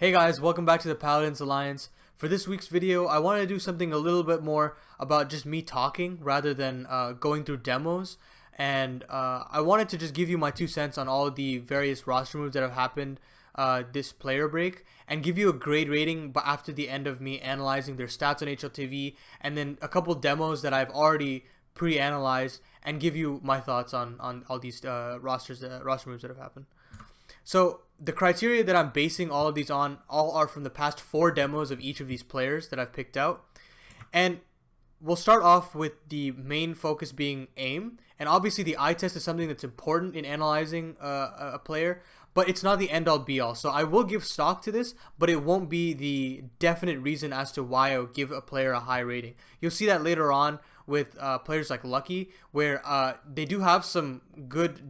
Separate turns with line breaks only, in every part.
Hey guys, welcome back to the Paladins Alliance. For this week's video, I want to do something a little bit more about just me talking rather than going through demos. And I wanted to just give you my 2 cents on all the various roster moves that have happened this player break and give you a grade rating after the end of me analyzing their stats on HLTV and then a couple demos that I've already pre-analyzed and give you my thoughts on all these roster moves that have happened. So the criteria that I'm basing all of these on all are from the past 4 demos of each of these players that I've picked out. And we'll start off with the main focus being aim. And obviously the eye test is something that's important in analyzing a player, but it's not the end all be all. So I will give stock to this, but it won't be the definite reason as to why I would give a player a high rating. You'll see that later on with players like Lucky, where they do have some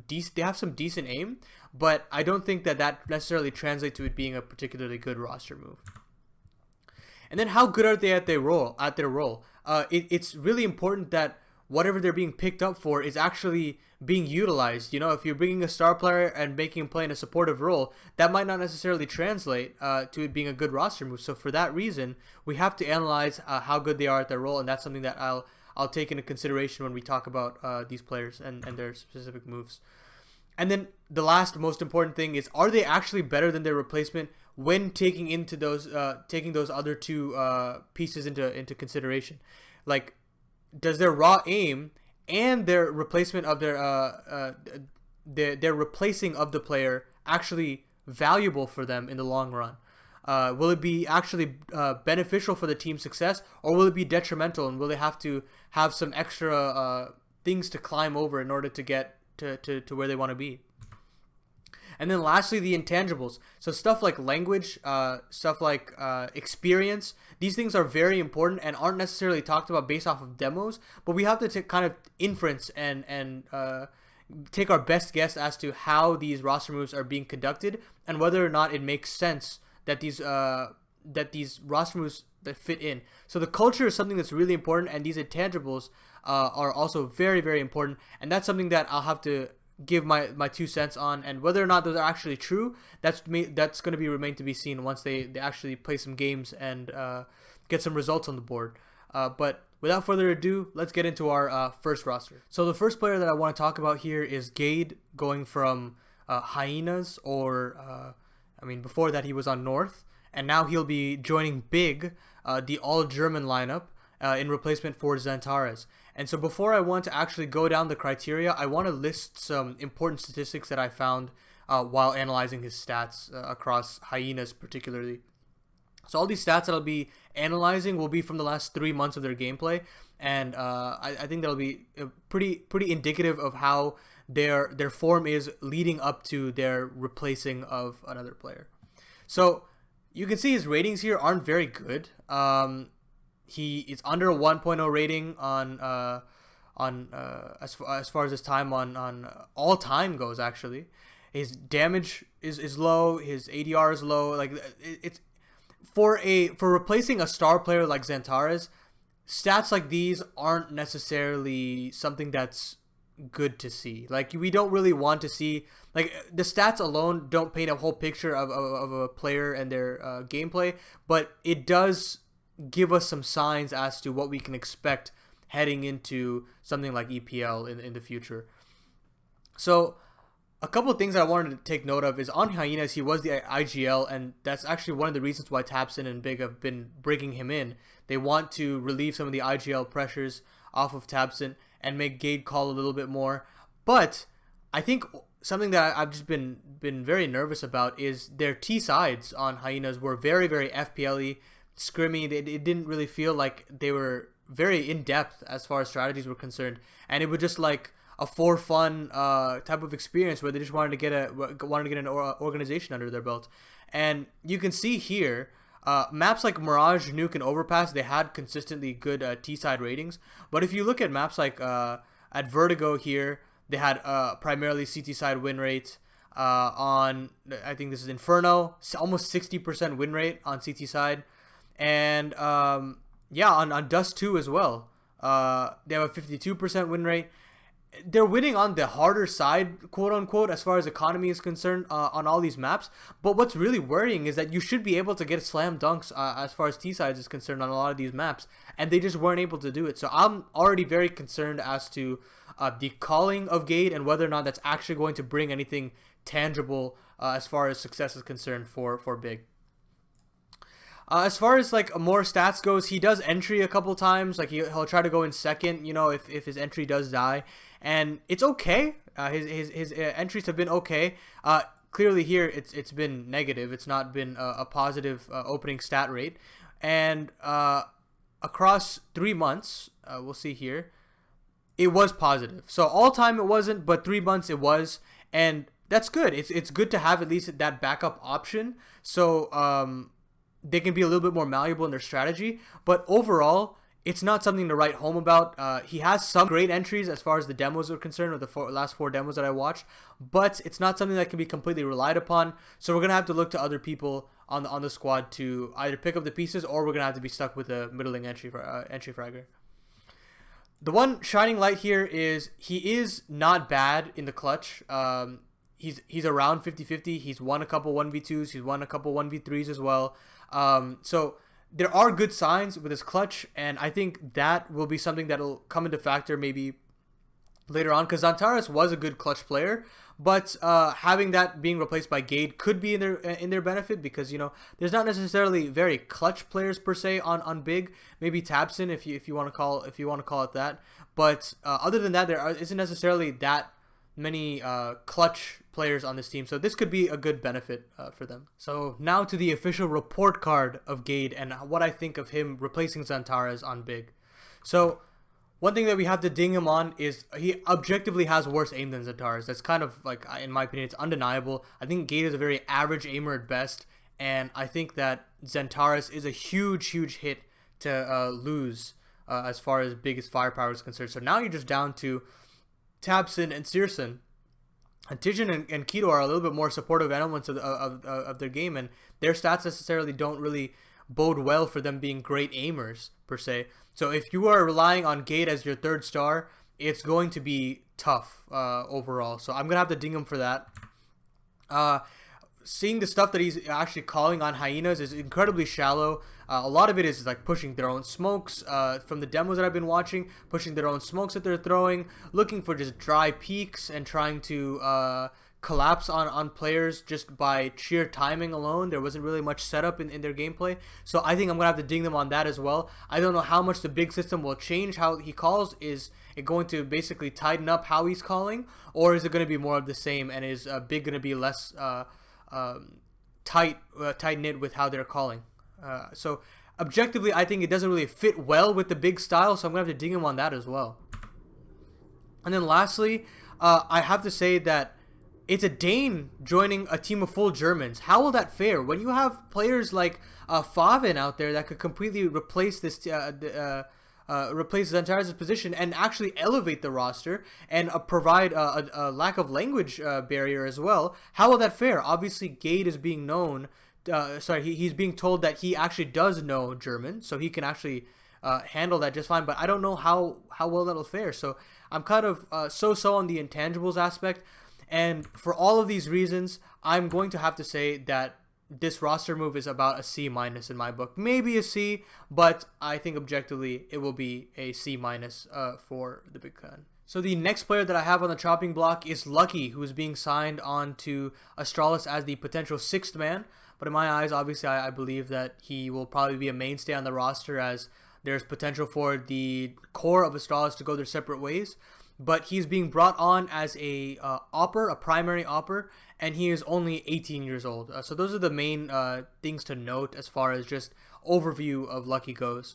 decent aim, but I don't think that necessarily translates to it being a particularly good roster move. And then how good are they at their role? It's really important that whatever they're being picked up for is actually being utilized. You know, if you're bringing a star player and making him play in a supportive role, that might not necessarily translate to it being a good roster move. So for that reason, we have to analyze how good they are at their role, and that's something that I'll take into consideration when we talk about these players and their specific moves. And then the last most important thing is, are they actually better than their replacement when taking those other two pieces into consideration? Like, does their raw aim and their replacement of their replacing of the player actually valuable for them in the long run? Will it be actually beneficial for the team's success, or will it be detrimental, and will they have to have some extra things to climb over in order to get to where they want to be? And then lastly, the intangibles. So stuff like language, stuff like experience, these things are very important and aren't necessarily talked about based off of demos, but we have to kind of inference and take our best guess as to how these roster moves are being conducted and whether or not it makes sense that these roster moves that fit in. So the culture is something that's really important, and these intangibles are also very, very important, and that's something that I'll have to give my 2 cents on, and whether or not those are actually true, that's going to remain to be seen once they actually play some games and get some results on the board. But without further ado, let's get into our first roster. So the first player that I want to talk about here is Gade, going from Hyenas, or before that he was on North, and now he'll be joining Big, the all-German lineup, in replacement for Xantares. And so before I want to actually go down the criteria, I want to list some important statistics that I found while analyzing his stats across Hyenas particularly. So all these stats that I'll be analyzing will be from the last 3 months of their gameplay, and I think that'll be pretty indicative of how their form is leading up to their replacing of another player. So you can see his ratings here aren't very good. He is under a 1.0 rating on as far as his time on all time goes. Actually, his damage is low. His ADR is low. Like, it's for replacing a star player like Xantares, stats like these aren't necessarily something that's good to see. Like, we don't really want to see, like, the stats alone don't paint a whole picture of a player and their gameplay, but it does give us some signs as to what we can expect heading into something like EPL in the future. So a couple of things that I wanted to take note of is, on Hyenas, he was the IGL, and that's actually one of the reasons why Tapson and Big have been bringing him in. They want to relieve some of the IGL pressures off of Tapson and make Gade call a little bit more. But I think something that I've just been very nervous about is their T sides on Hyenas were very, very FPL-y, scrimmy. It didn't really feel like they were very in-depth as far as strategies were concerned, and it was just like a for fun type of experience where they just wanted to get an organization under their belt. And you can see here, maps like Mirage, Nuke, and Overpass, they had consistently good T-side ratings. But if you look at maps like at Vertigo here, they had primarily CT side win rate. On, I think this is Inferno, almost 60% win rate on CT side. And on Dust 2 as well, they have a 52% win rate. they're winning on the harder side, quote unquote, as far as economy is concerned on all these maps. But what's really worrying is that you should be able to get slam dunks as far as T sides is concerned on a lot of these maps, and they just weren't able to do it. So I'm already very concerned as to the calling of Gade and whether or not that's actually going to bring anything tangible as far as success is concerned for Big. As far as like more stats goes, he does entry a couple times. Like he'll try to go in second, you know, if his entry does die, and it's okay. His entries have been okay. Clearly here it's been negative. It's not been a positive opening stat rate, and across 3 months, we'll see here, it was positive. So all time it wasn't, but 3 months it was, and that's good. It's good to have at least that backup option. So they can be a little bit more malleable in their strategy, but overall, it's not something to write home about. He has some great entries as far as the demos are concerned, or the last 4 demos that I watched, but it's not something that can be completely relied upon. So we're gonna have to look to other people on the squad to either pick up the pieces, or we're gonna have to be stuck with a middling entry fragger. The one shining light here is he is not bad in the clutch. He's around 50-50. He's won a couple 1v2s. He's won a couple 1v3s as well. So there are good signs with his clutch, and I think that will be something that'll come into factor maybe later on, because Xantares was a good clutch player, but having that being replaced by Gade could be in their benefit, because, you know, there's not necessarily very clutch players per se on Big. Maybe Tabson if you want to call it that, but other than that, there isn't necessarily that many clutch players on this team, so this could be a good benefit for them. So now to the official report card of Gade and what I think of him replacing Xantares on Big. So one thing that we have to ding him on is he objectively has worse aim than Xantares. That's kind of like, in my opinion, it's undeniable. I think Gade is a very average aimer at best, and I think that Xantares is a huge hit to lose as far as biggest firepower is concerned. So now you're just down to Tabson and Searson. And Tijan and Keto are a little bit more supportive elements of their game, and their stats necessarily don't really bode well for them being great aimers per se. So if you are relying on Gade as your third star, it's going to be tough overall. So I'm gonna have to ding him for that. Seeing the stuff that he's actually calling on hyenas is incredibly shallow. A lot of it is like pushing their own smokes from the demos that I've been watching, pushing their own smokes that they're throwing, looking for just dry peaks and trying to collapse on players just by sheer timing alone. There wasn't really much setup in their gameplay. So I think I'm going to have to ding them on that as well. I don't know how much the Big system will change how he calls. Is it going to basically tighten up how he's calling, or is it going to be more of the same, and is Big going to be less tight-knit with how they're calling? So objectively, I think it doesn't really fit well with the Big style, so I'm going to have to ding him on that as well. And then lastly, I have to say that it's a Dane joining a team of full Germans. How will that fare when you have players like Favin out there that could completely replace this replace Xantares' position and actually elevate the roster and provide a lack of language barrier as well? How will that fare? Obviously, Gade is being known. He's being told that he actually does know German, so he can actually handle that just fine. But I don't know how well that'll fare. So I'm kind of so on the intangibles aspect. And for all of these reasons, I'm going to have to say that this roster move is about a C- in my book. Maybe a C, but I think objectively it will be a C- for the Big Clan. So the next player that I have on the chopping block is Lucky, who is being signed on to Astralis as the potential 6th man. But in my eyes, obviously, I believe that he will probably be a mainstay on the roster, as there's potential for the core of Astralis to go their separate ways. But he's being brought on as a primary opper, and he is only 18 years old. So those are the main things to note as far as just overview of Lucky goes.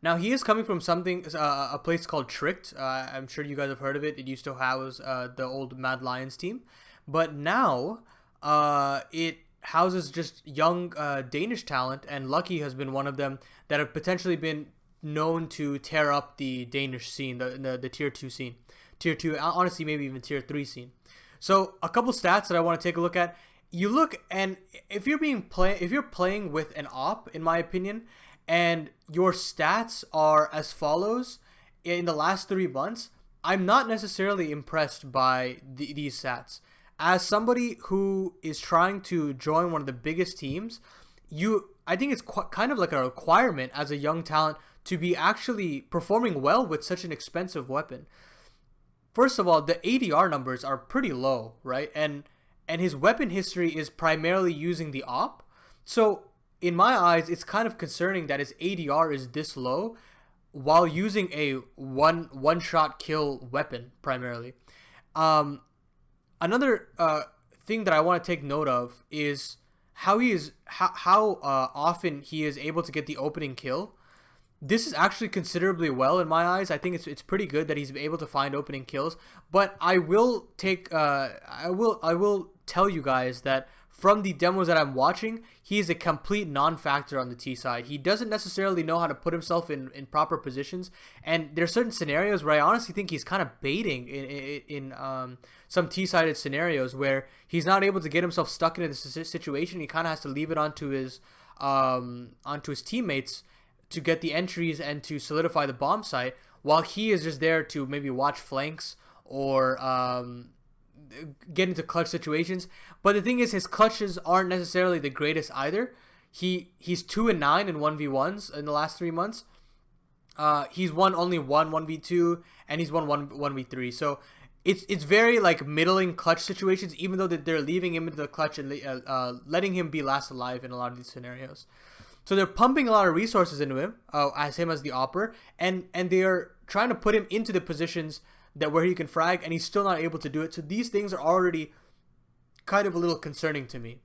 Now, he is coming from a place called Tricked. I'm sure you guys have heard of it. It used to house the old Mad Lions team. But now it houses just young Danish talent, and Lucky has been one of them that have potentially been known to tear up the Danish scene, the tier 2 scene. Tier 2, honestly, maybe even tier 3 scene. So a couple stats that I want to take a look at. You look, and if you're playing with an op, in my opinion, and your stats are as follows in the last 3 months, I'm not necessarily impressed by these stats. As somebody who is trying to join one of the biggest teams, I think it's kind of like a requirement as a young talent to be actually performing well with such an expensive weapon. First of all, the ADR numbers are pretty low, right? And his weapon history is primarily using the op. So in my eyes, it's kind of concerning that his ADR is this low while using a one shot kill weapon primarily. Another thing that I want to take note of is how often he is able to get the opening kill. This is actually considerably well in my eyes. I think it's pretty good that he's able to find opening kills. But I will tell you guys that from the demos that I'm watching, he is a complete non-factor on the T side. He doesn't necessarily know how to put himself in proper positions, and there are certain scenarios where I honestly think he's kind of baiting in some T-sided scenarios where he's not able to get himself stuck into this situation. He kind of has to leave it onto his teammates to get the entries and to solidify the bomb site, while he is just there to maybe watch flanks or get into clutch situations. But the thing is, his clutches aren't necessarily the greatest either. He's 2-9 in 1v1s in the last 3 months. He's won only one 1v2 and he's won one 1v3. So it's very like middling clutch situations, even though they're leaving him into the clutch and letting him be last alive in a lot of these scenarios. So they're pumping a lot of resources into him, as the opper, and they are trying to put him into the positions that where he can frag, and he's still not able to do it. So these things are already kind of a little concerning to me.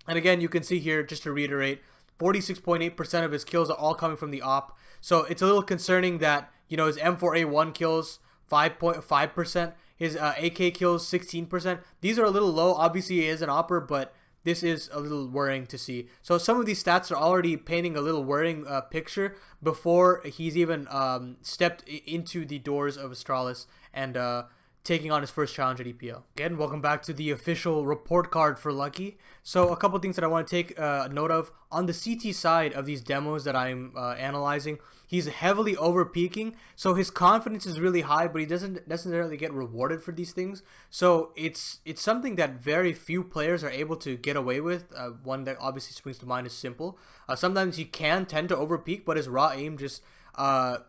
And again, you can see here, just to reiterate, 46.8% of his kills are all coming from the op. So it's a little concerning that, you know, his M4A1 kills 5.5%, his AK kills 16%. These are a little low. Obviously, he is an opper, but this is a little worrying to see. So some of these stats are already painting a little worrying picture before he's even stepped into the doors of Astralis and taking on his first challenge at EPL. Again, welcome back to the official report card for Lucky. So a couple things that I want to take note of. On the CT side of these demos that I'm analyzing, he's heavily over peaking, so his confidence is really high, but he doesn't necessarily get rewarded for these things. So it's something that very few players are able to get away with. One that obviously springs to mind is Simple. Sometimes he can tend to over peak, but his raw aim just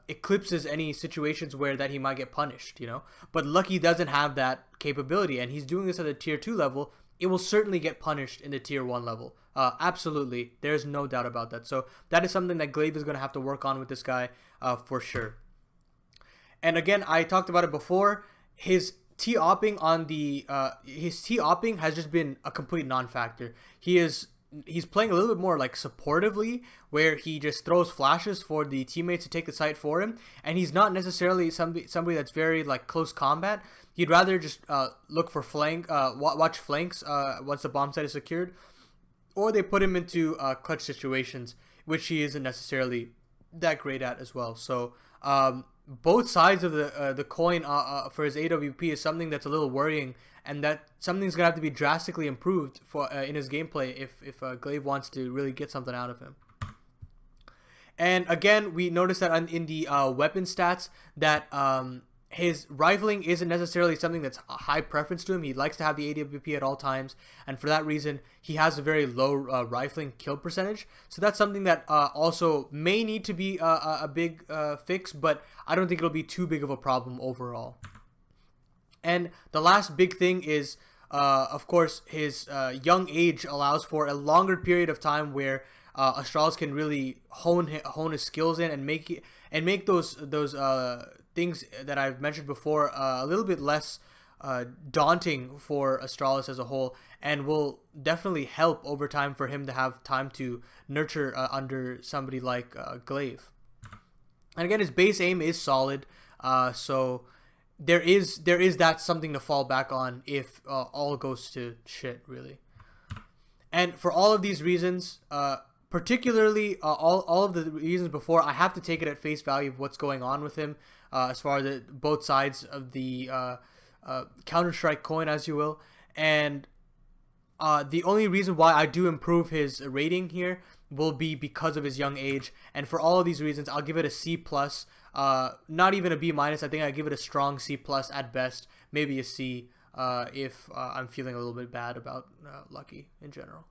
eclipses any situations where that he might get punished, you know. But Lucky doesn't have that capability, and he's doing this at a tier 2 level. It will certainly get punished in the tier 1 level. Absolutely, there's no doubt about that. So that is something that Glaive is going to have to work on with this guy for sure. And again, I talked about it before. His T-opping on the his T-opping has just been a complete non-factor. He's playing a little bit more like supportively, where he just throws flashes for the teammates to take the site for him, and he's not necessarily somebody that's very like close combat. He'd rather just look for watch flanks once the bomb site is secured, or they put him into clutch situations, which he isn't necessarily that great at as well. So both sides of the coin for his AWP is something that's a little worrying, and that something's gonna have to be drastically improved for in his gameplay if Glaive wants to really get something out of him. And again, we noticed that in the weapon stats that his rifling isn't necessarily something that's a high preference to him. He likes to have the AWP at all times, and for that reason, he has a very low rifling kill percentage. So that's something that also may need to be a big fix, but I don't think it'll be too big of a problem overall. And the last big thing is, of course, his young age allows for a longer period of time where Astralis can really hone his skills in and make those things that I've mentioned before a little bit less daunting for Astralis as a whole, and will definitely help over time for him to have time to nurture under somebody like Glaive. And again, his base aim is solid, so there is that something to fall back on if all goes to shit, really. And for all of these reasons, particularly all of the reasons before, I have to take it at face value of what's going on with him, as far as both sides of the Counter-Strike coin, as you will. And the only reason why I do improve his rating here will be because of his young age. And for all of these reasons, I'll give it a C+. Not even a B minus. I think I give it a strong C plus at best, maybe a C if I'm feeling a little bit bad about Lucky in general.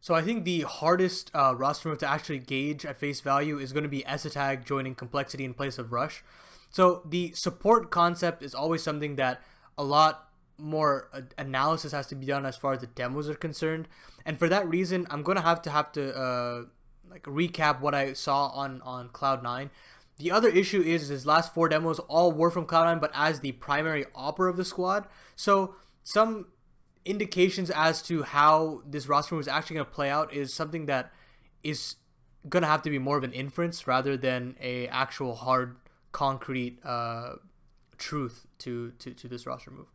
So I think the hardest roster move to actually gauge at face value is going to be Esatag joining Complexity in place of Rush. So the support concept is always something that a lot more analysis has to be done as far as the demos are concerned, and for that reason, I'm going to have to like recap what I saw on Cloud9. The other issue is his last 4 demos all were from Cloud9, but as the primary opera of the squad. So some indications as to how this roster move is actually going to play out is something that is going to have to be more of an inference rather than a actual hard, concrete truth to this roster move.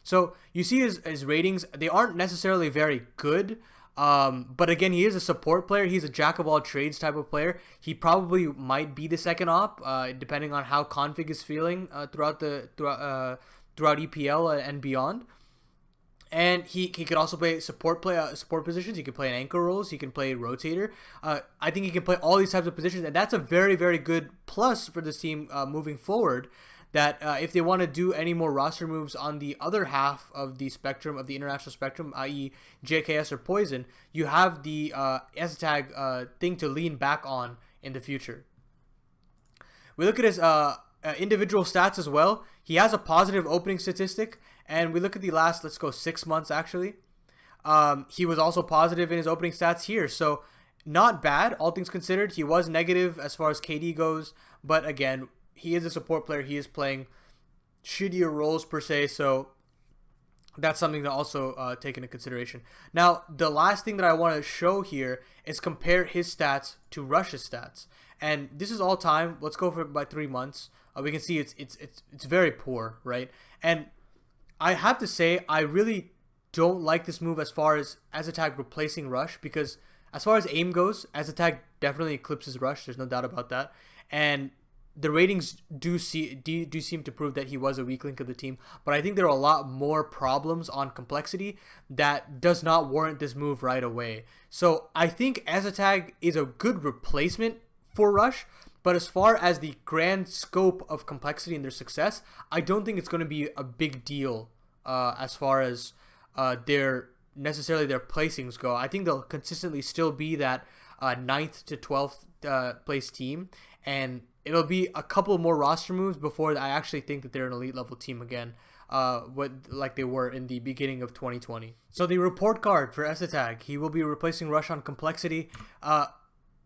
So you see his ratings, they aren't necessarily very good. But again, he is a support player. He's a jack of all trades type of player. He probably might be the second op, depending on how config is feeling throughout EPL and beyond. And he could also play support positions. He can play in anchor roles. He can play rotator. I think he can play all these types of positions, and that's a very, very good plus for this team moving forward. That if they want to do any more roster moves on the other half of the spectrum, of the international spectrum, i.e. JKS or Poison, you have the Esatag thing to lean back on in the future. We look at his individual stats as well. He has a positive opening statistic, and we look at the last, let's go 6 months actually. He was also positive in his opening stats here, so not bad, all things considered. He was negative as far as KD goes, but again, he is a support player. He is playing shittier roles per se, so that's something to also take into consideration. Now, the last thing that I want to show here is compare his stats to Rush's stats, and this is all time. Let's go for by 3 months. We can see it's very poor, right? And I have to say, I really don't like this move as far as Esatag replacing Rush, because as far as aim goes, Esatag definitely eclipses Rush. There's no doubt about that, and the ratings do seem to prove that he was a weak link of the team, but I think there are a lot more problems on Complexity that does not warrant this move right away. So I think Esatag is a good replacement for Rush, but as far as the grand scope of Complexity and their success, I don't think it's going to be a big deal as far as their placings go. I think they'll consistently still be that 9th to 12th place team, and it'll be a couple more roster moves before I actually think that they're an elite level team again, like they were in the beginning of 2020. So the report card for Esatag, he will be replacing Rush on Complexity.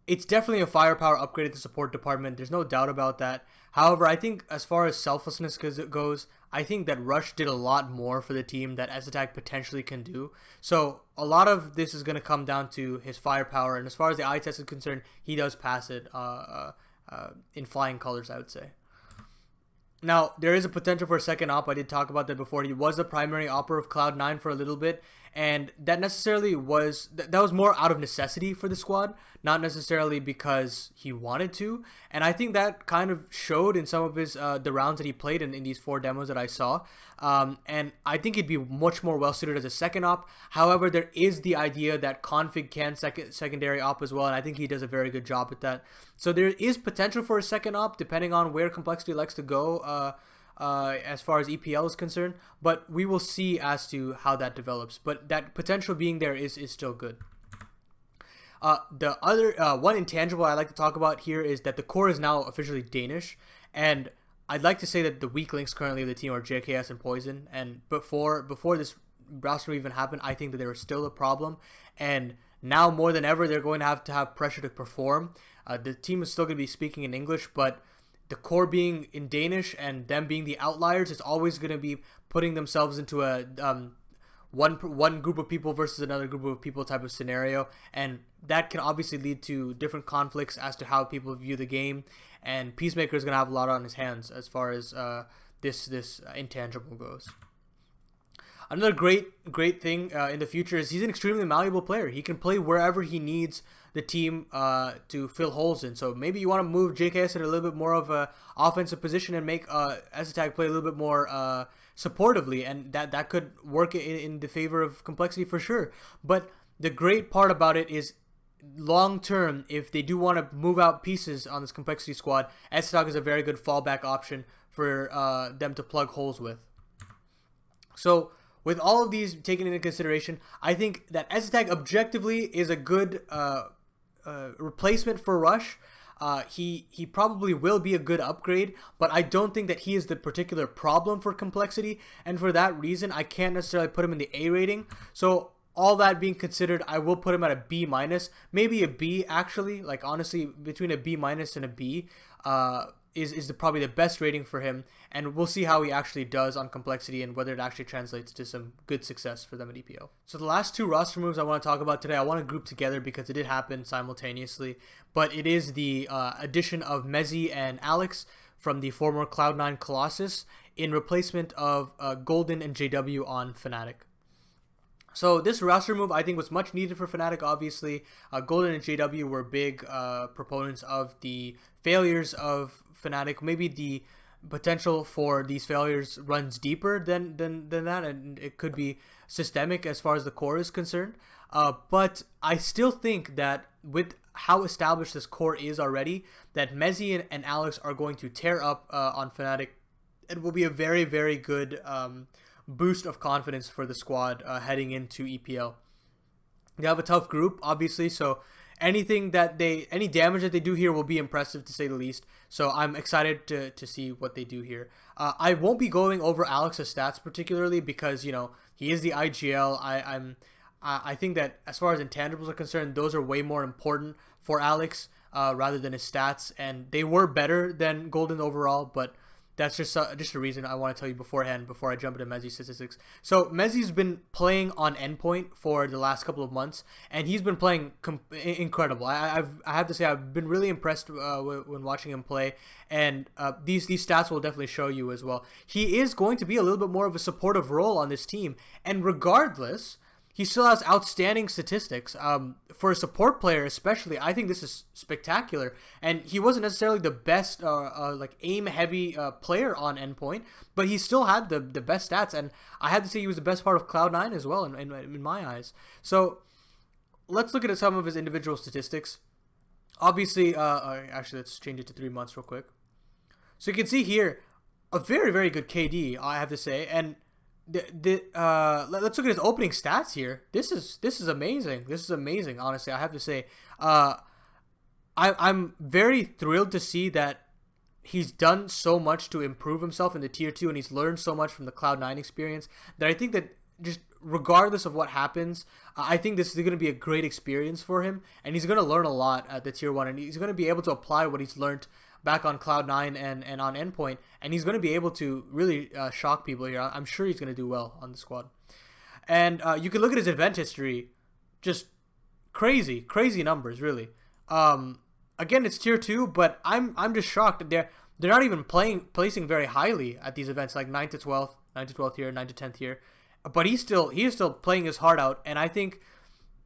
It's definitely a firepower upgrade at the support department. There's no doubt about that. However, I think as far as selflessness goes, I think that Rush did a lot more for the team that Esatag potentially can do. So a lot of this is going to come down to his firepower, and as far as the eye test is concerned, he does pass it in flying colors, I would say. Now, there is a potential for a second op. I did talk about that before. He was the primary opera of Cloud9 for a little bit, and that necessarily was that was more out of necessity for the squad, not necessarily because he wanted to. And I think that kind of showed in some of his the rounds that he played in these 4 demos that I saw. And I think he'd be much more well suited as a second op. However, there is the idea that config can secondary op as well, and I think he does a very good job at that. So there is potential for a second op depending on where Complexity likes to go as far as EPL is concerned, but we will see as to how that develops. But that potential being there is still good. The other one intangible I like to talk about here is that the core is now officially Danish, and I'd like to say that the weak links currently of the team are JKS and Poison, and before this roster even happened, I think that they were still a problem, and now more than ever they're going to have pressure to perform. The team is still going to be speaking in English, but the core being in Danish and them being the outliers is always going to be putting themselves into a one group of people versus another group of people type of scenario, and that can obviously lead to different conflicts as to how people view the game, and Peacemaker is going to have a lot on his hands as far as this intangible goes. Another great thing in the future is he's an extremely malleable player. He can play wherever he needs the team to fill holes in. So maybe you want to move JKS in a little bit more of a offensive position and make Esatag play a little bit more supportively, and that could work in the favor of Complexity for sure. But the great part about it is long term, if they do want to move out pieces on this complexity squad, Eztag is a very good fallback option for them to plug holes with. So with all of these taken into consideration, I think that Eztag objectively is a good replacement for Rush. He probably will be a good upgrade, but I don't think that he is the particular problem for complexity, and for that reason, I can't necessarily put him in the A rating. So all that being considered, I will put him at a B minus, maybe a B actually. Like honestly, between a B minus and a B, is probably the best rating for him, and we'll see how he actually does on complexity and whether it actually translates to some good success for them at EPL. So the last two roster moves I want to talk about today, I want to group together because it did happen simultaneously, but it is the addition of Mezii and Alex from the former Cloud9 Colossus in replacement of Golden and JW on Fnatic. So this roster move I think was much needed for Fnatic. Obviously, Golden and JW were big proponents of the failures of Fnatic. Maybe the potential for these failures runs deeper than that, and it could be systemic as far as the core is concerned. But I still think that with how established this core is already, that Mezii and Alex are going to tear up on Fnatic. It will be a very, very good boost of confidence for the squad heading into EPL. They have a tough group, obviously, so any damage that they do here will be impressive, to say the least. So I'm excited to see what they do here. I won't be going over Alex's stats particularly because, you know, he is the IGL. I think that as far as intangibles are concerned, those are way more important for Alex rather than his stats, and they were better than Golden overall, but that's just a reason I want to tell you beforehand before I jump into Mezii's statistics. So Mezii's been playing on endpoint for the last couple of months, and he's been playing incredible. I have to say I've been really impressed when watching him play, and these stats will definitely show you as well. He is going to be a little bit more of a supportive role on this team, and regardless, he still has outstanding statistics. For a support player especially, I think this is spectacular. And he wasn't necessarily the best like aim-heavy player on endpoint, but he still had the best stats. And I had to say he was the best part of Cloud9 as well in my eyes. So let's look at some of his individual statistics. Obviously, actually, let's change it to 3 months real quick. So you can see here, a very, very good KD, I have to say. And let's look at his opening stats here. This is amazing. This is amazing, honestly. I have to say, I'm very thrilled to see that he's done so much to improve himself in the tier 2, and he's learned so much from the Cloud9 experience that I think that just regardless of what happens, I think this is going to be a great experience for him, and he's going to learn a lot at the tier 1, and he's going to be able to apply what he's learned back on Cloud9 and on endpoint, and he's going to be able to really shock people here. I'm sure he's going to do well on the squad. And you can look at his event history, just crazy numbers, really. Again, it's tier 2, but I'm just shocked that they're not even placing very highly at these events, like 9th to 12th here, 9th to 10th here. But he is still playing his heart out, and I think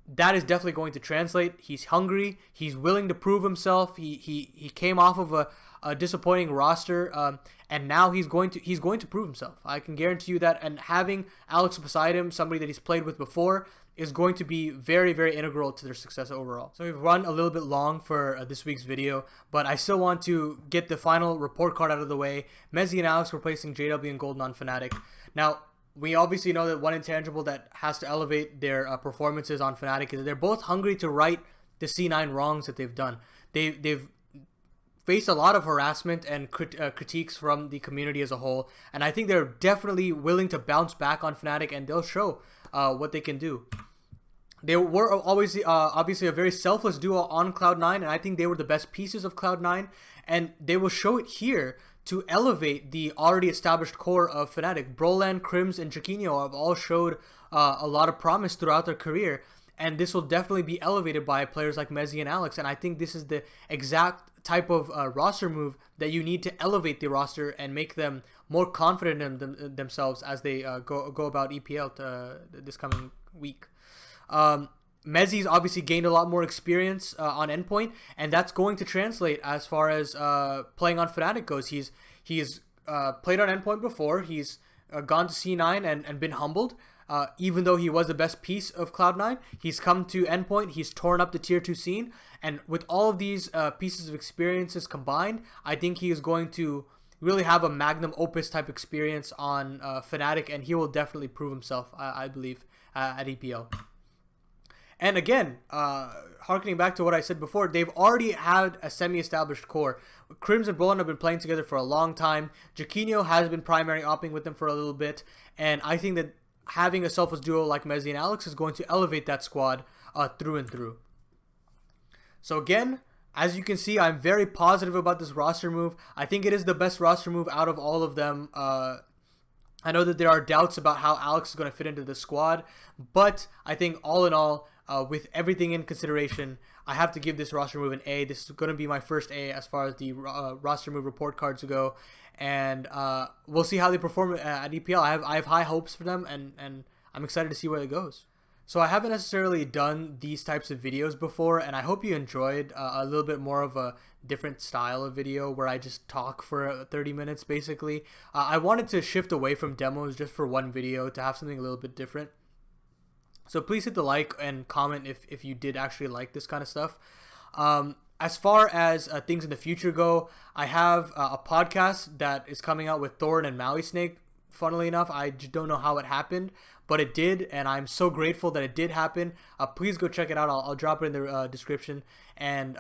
that is definitely going to translate. He's hungry. He's willing to prove himself. He came off of a disappointing roster, and now he's going to prove himself. I can guarantee you that. And having Alex beside him, somebody that he's played with before, is going to be very, very integral to their success overall. So we've run a little bit long for this week's video, but I still want to get the final report card out of the way. Mezii and Alex replacing JW and Golden on Fnatic. Now, we obviously know that one intangible that has to elevate their performances on Fnatic is that they're both hungry to right the C9 wrongs that they've done. They've faced a lot of harassment and critiques from the community as a whole, and I think they're definitely willing to bounce back on Fnatic, and they'll show what they can do. They were always obviously a very selfless duo on Cloud9, and I think they were the best pieces of Cloud9, and they will show it here to elevate the already established core of Fnatic. Broland, Crims, and Chiquinho have all showed a lot of promise throughout their career, and this will definitely be elevated by players like Mezii and Alex, and I think this is the exact type of roster move that you need to elevate the roster and make them more confident in themselves as they go about EPL this coming week. Mezii's obviously gained a lot more experience on endpoint, and that's going to translate as far as playing on Fnatic goes. He's played on endpoint before. He's gone to C9 and been humbled, even though he was the best piece of Cloud9, he's come to Endpoint, he's torn up the tier 2 scene, and with all of these pieces of experiences combined, I think he is going to really have a magnum opus type experience on Fnatic, and he will definitely prove himself, I believe, at EPL. And again, harkening back to what I said before, they've already had a semi-established core. Crims and Brolin have been playing together for a long time. Jaquinho has been primary opping with them for a little bit, and I think that having a selfless duo like mezii and Alex is going to elevate that squad through and through. So again, as you can see, I'm very positive about this roster move. I think it is the best roster move out of all of them. I know that there are doubts about how Alex is going to fit into the squad, but I think all in all, with everything in consideration, I have to give this roster move an A. This is going to be my first A as far as the roster move report cards go, and we'll see how they perform at EPL. I have high hopes for them, and I'm excited to see where it goes. So I haven't necessarily done these types of videos before, and I hope you enjoyed a little bit more of a different style of video where I just talk for 30 minutes basically. I wanted to shift away from demos just for one video to have something a little bit different. So please hit the like and comment if you did actually like this kind of stuff. As far as things in the future go, I have a podcast that is coming out with Thorn and Maui Snake. Funnily enough, I just don't know how it happened, but it did, and I'm so grateful that it did happen. Please go check it out. I'll drop it in the description. And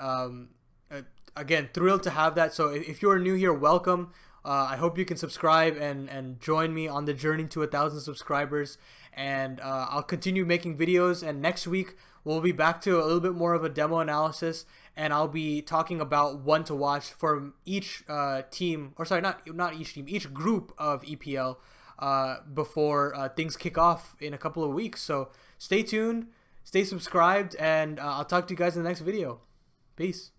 again, thrilled to have that. So if you're new here, welcome. I hope you can subscribe and join me on the journey to 1,000 subscribers. And I'll continue making videos. And next week, we'll be back to a little bit more of a demo analysis. And I'll be talking about one to watch for each team. Or sorry, not each team. Each group of EPL before things kick off in a couple of weeks. So stay tuned. Stay subscribed. And I'll talk to you guys in the next video. Peace.